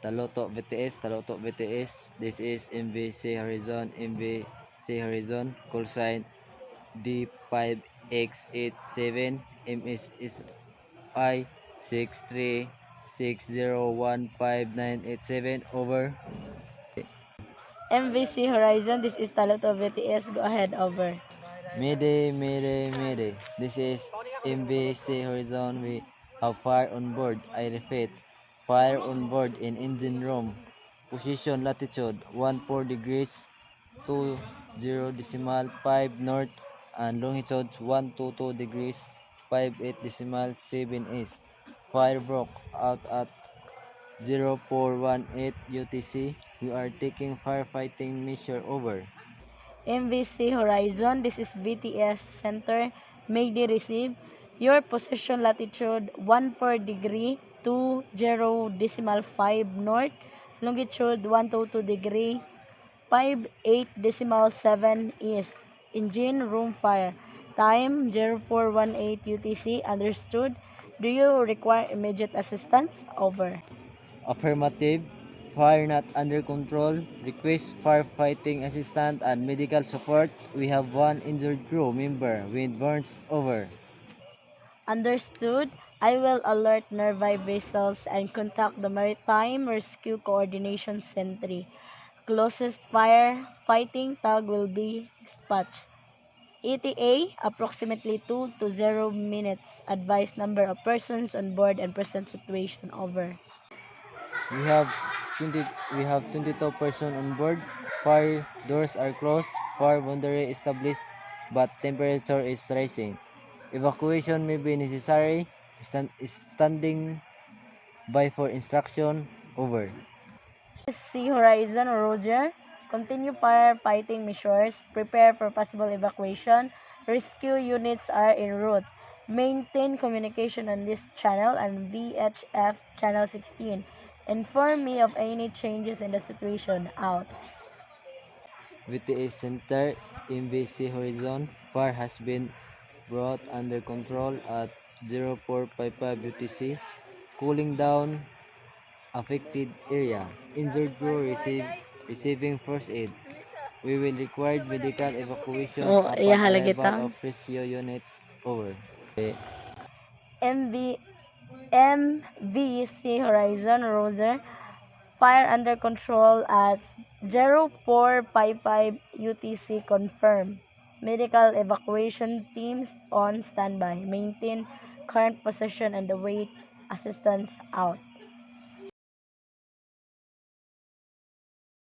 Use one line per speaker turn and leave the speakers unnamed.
Taloto BTS. This is MVC Horizon, call sign D5X87, MS is I63601597, over.
MVC Horizon, this is Taloto BTS. Go ahead, over.
Mayday. This is MVC Horizon. We have fire on board. I repeat, fire on board in engine room. Position latitude 14 degrees 20.5 north and longitude 122 degrees 58.7 east. Fire broke out at 0418 UTC. We are taking firefighting measure, over.
MVC Horizon, this is BTS Center. Mayday receive. Your position latitude 14 degree 20.5 north, longitude 122 degree 58.7 east. Engine room fire. Time 0418 UTC. Understood. Do you require immediate assistance? Over.
Affirmative. Fire not under control. Request firefighting assistance and medical support. We have one injured crew member with burns, over.
Understood. I will alert nearby vessels and contact the Maritime Rescue Coordination Center. Closest fire fighting tug will be dispatched. ETA approximately 2 to 0 minutes. Advised number of persons on board and present situation, over.
We have 22 persons on board. Fire doors are closed. Fire boundary established, but temperature is rising. Evacuation may be necessary. Standing by for instruction, over.
Sea Horizon, Roger. Continue firefighting measures. Prepare for possible evacuation. Rescue units are en route. Maintain communication on this channel and VHF channel 16. Inform me of any changes in the situation. Out.
VTS Center, MVC Horizon. Fire has been brought under control at 0455 UTC. Cooling down affected area. Injured crew receiving first aid. We will require medical evacuation upon arrival of rescue units, over.
MVC Horizon, Roger. Fire under control at 0455 UTC. Confirm. Medical evacuation teams on standby. Maintain current position and await assistance. Out.